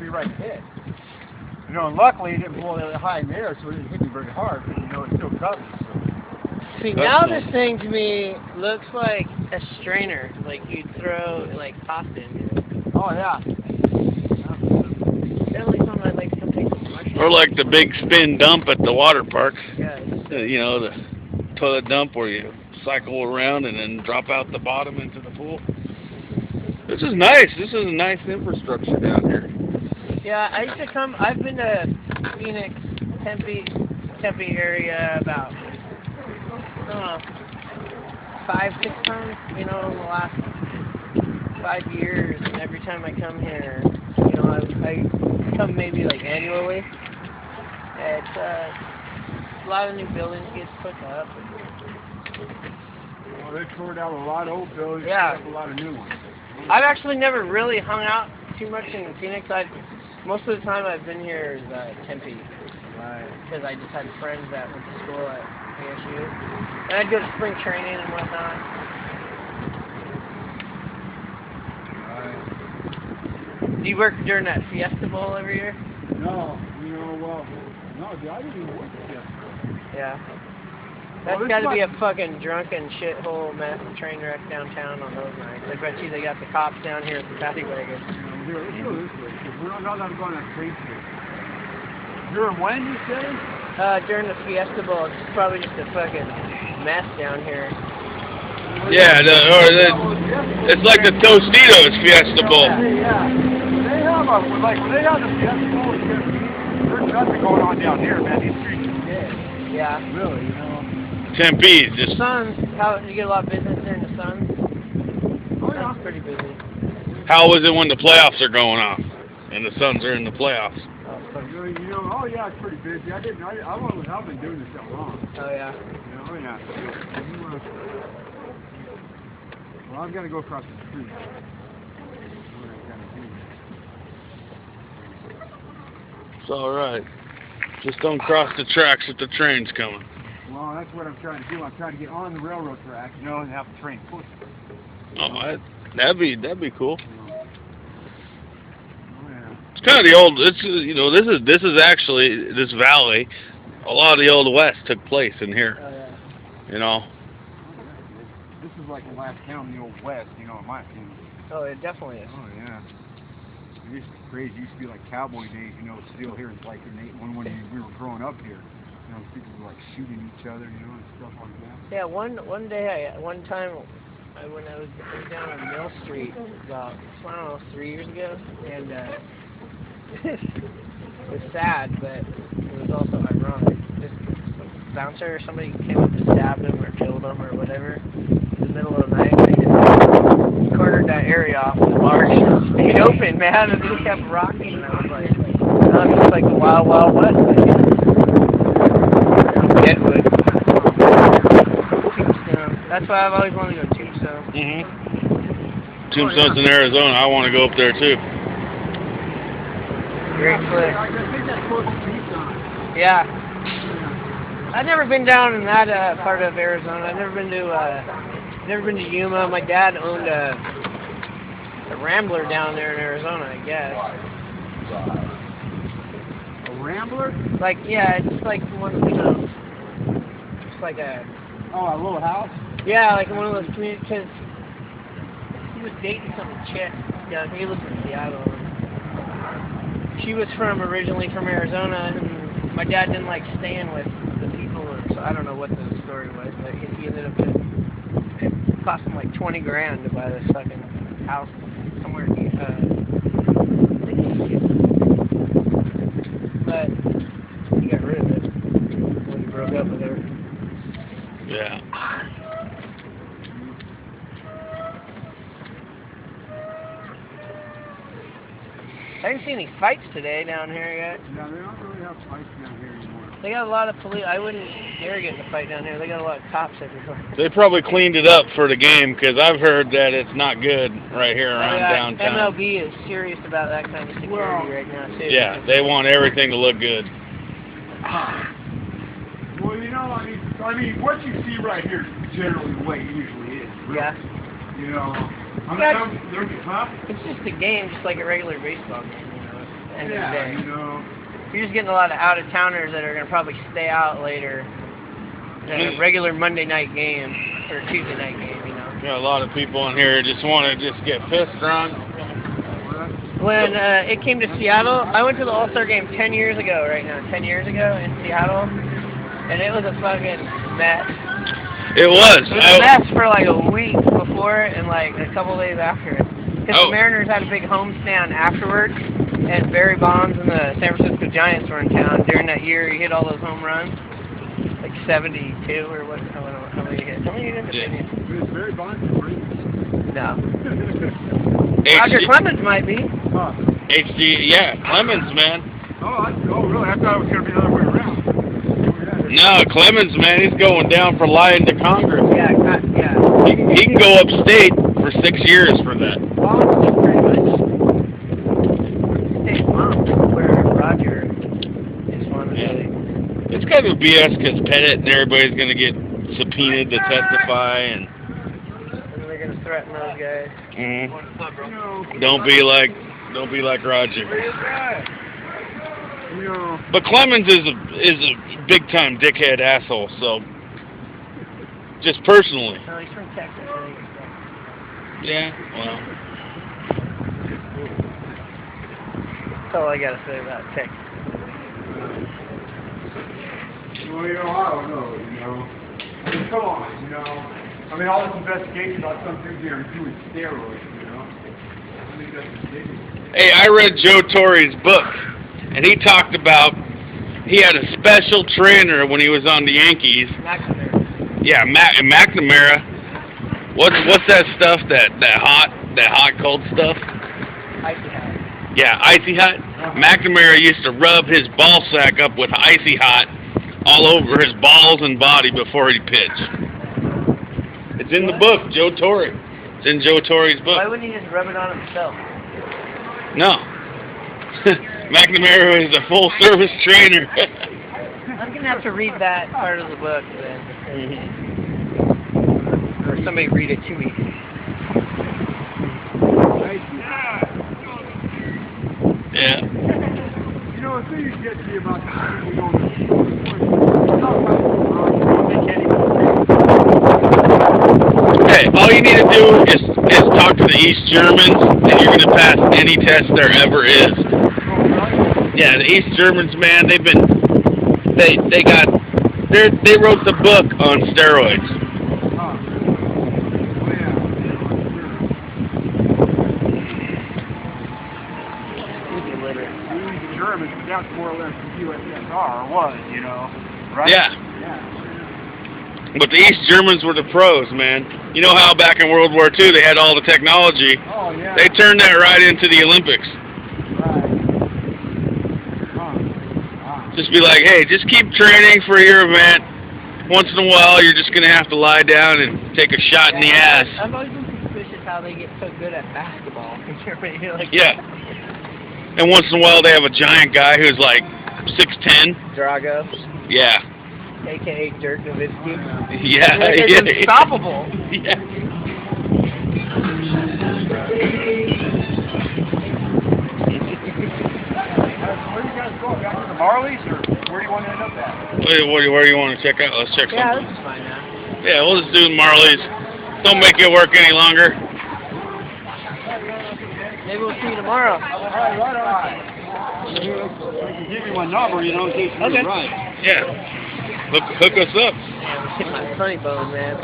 me right hit. You know, and luckily it didn't blow that high in the air, so it didn't hit me very hard. But you know, it still cut me. So. See, now this thing to me looks like a strainer, like you'd throw like pasta in. Oh yeah. Definitely something like something. Or like the big spin dump at the water park. Yeah. You know, the toilet dump where you cycle around and then drop out the bottom into the pool. This is nice. This is a nice infrastructure down here. Yeah, I used to come. I've been to Phoenix, Tempe area about, I don't know, 5-6 times. You know, in the last 5 years. And every time I come here, you know, I come maybe like annually. It's a lot of new buildings get put up. Well, they tore down a lot of old buildings. Yeah. A lot of new ones. I've actually never really hung out too much in Phoenix. Most of the time I've been here is Tempe. Right. Because I just had friends that went to school at ASU. And I'd go to spring training and whatnot. Right. Do you work during that Fiesta Bowl every year? No, you know, well, no, dude, I didn't even work at Fiesta. Yeah. That's got to be a fucking drunken shithole mess train wreck downtown on those nights. I bet you they got the cops down here at the paddy wagon. Here, let's go this way, because we're not going on that train here. During when, you say? During the Fiesta Bowl. It's probably just a fucking mess down here. Yeah, it's like the Tostitos Fiesta Bowl. Yeah. They have when they have the Fiesta Bowl, there's nothing going on down here, man. These streets are dead. Yeah. Really, you know. Tempe, just. Suns, how you get a lot of business there in the Suns? Oh yeah, it's pretty busy. How was it when the playoffs are going off and the Suns are in the playoffs? You know, oh yeah, it's pretty busy. I've been doing this that long. Oh yeah. You know, oh yeah. Well, I'm gonna go across the street. It's all right. Just don't cross the tracks if the train's coming. Well, that's what I'm trying to do. I'm trying to get on the railroad track, you know, and have the train push. Oh, that'd be cool. Oh, yeah. It's kind of the old. It's this is actually this valley. A lot of the old West took place in here. Oh yeah. You know. This is like the last town in the old West, you know, in my opinion. Oh, it definitely is. Oh yeah. It used to be crazy. It used to be like cowboy days, you know, still here. It's like when we were growing up here. You know, people were like shooting each other, you know, and stuff like that. Yeah, one time, when I was down on Mill Street about, I don't know, 3 years ago, and it was sad, but it was also ironic. Just some bouncer or somebody came up and stabbed him or killed him or whatever in the middle of the night. They just cornered that area off. The bar stayed open, man, and it kept rocking. And I was like, oh, it's just like the Wild Wild West. Deadwood. Tombstone. That's why I've always wanted to go to Tombstone. Tombstone's in Arizona. I want to go up there too. Great place. I think that's close to Tucson. Yeah. I've never been down in that part of Arizona. I've never been to Yuma. My dad owned a Rambler down there in Arizona, I guess. A Rambler? Like, yeah, it's like one of those. It's like a. Oh, a little house? Yeah, like one of those communities. Because he was dating some chick. Yeah, he lives in Seattle. She was originally from Arizona, and my dad didn't like staying with the people. So I don't know what the story was, but he ended up. It cost him like $20,000 to buy this fucking house somewhere. But he got rid of it when he broke up with her. Yeah. I didn't see any fights today down here yet. Yeah, they don't really have fights down here anymore. They got a lot of police. I wouldn't dare get in a fight down here. They got a lot of cops everywhere. They probably cleaned it up for the game because I've heard that it's not good right here around downtown. MLB is serious about that kind of security right now too. Yeah, they want everything to look good. Well, you know, I mean, what you see right here is generally the way it usually is. Really. Yeah. You know, It's just a game, just like a regular baseball game. You know, end of the day. you know. You're just getting a lot of out-of-towners that are going to probably stay out later than a regular Monday night game or Tuesday night game, you know. Yeah, a lot of people in here just want to just get pissed drunk. When it came to Seattle, I went to the All-Star game 10 years ago right now, 10 years ago in Seattle, and it was a fucking mess. It was. It was a mess for like a week before and like a couple days after. Because the Mariners had a big homestand afterwards, and Barry Bonds and the San Francisco Giants were in town during that year. He hit all those home runs, like 72 or what? How many he hit? How many he hit? Is Barry Bonds free? No. Roger Clemens might be. Huh. yeah, Clemens, man. Oh, really? I thought it was going to be the other way around. No, Clemens, man, he's going down for lying to Congress. Yeah. He can go upstate for 6 years for that. Bonds pretty much. State Bonds, where Roger is one of the. It's kind of BS because Pettit and everybody's going to get subpoenaed to testify and They're going to threaten those guys. Don't be like Roger. But Clemens is a big time dickhead asshole. So just personally. No, he's from Texas. I think. Yeah. Well. That's all I got to say about Texas. Well, I don't know, I mean, come on, I mean, all this investigation about some dude there doing steroids, I think that's ridiculous. Hey, I read Joe Torre's book, and he talked about he had a special trainer when he was on the Yankees. McNamara. Yeah, McNamara. What's that stuff? That hot cold stuff? Icy hot. Yeah, icy hot. McNamara used to rub his ball sack up with icy hot all over his balls and body before he'd pitch. It's in the book, Joe Torre. It's in Joe Torre's book. Why wouldn't he just rub it on himself? No. McNamara is a full-service trainer. I'm going to have to read that part of the book then. Or somebody read it to me. Yeah. The thing you get to me about the people Hey, all you need to do is talk to the East Germans, and you're going to pass any test there ever is. Yeah, the East Germans, man, they wrote the book on steroids. That's more or less the USSR was, right? Yeah. But the East Germans were the pros, man. You know how back in World War II they had all the technology? Oh, yeah. They turned that right into the Olympics. Right. Just be like, hey, just keep training for your event. Once in a while, you're just going to have to lie down and take a shot in the ass. I've always been suspicious how they get so good at basketball. Yeah. And once in a while, they have a giant guy who's like 6'10". Drago. Yeah. A.K.A. Dirk Nowitzki. Yeah. It's unstoppable. Yeah. Where do you guys go? Back to the Marlies, or where do you want to end up at? Where do you want to check out? Let's check something. Yeah, this is fine now. Yeah, we'll just do Marley's. Don't make it work any longer. Maybe we'll see you tomorrow. Right. I can give you my number, in case you're right. Yeah. Hook us up. Yeah, I'm getting my funny bone, man.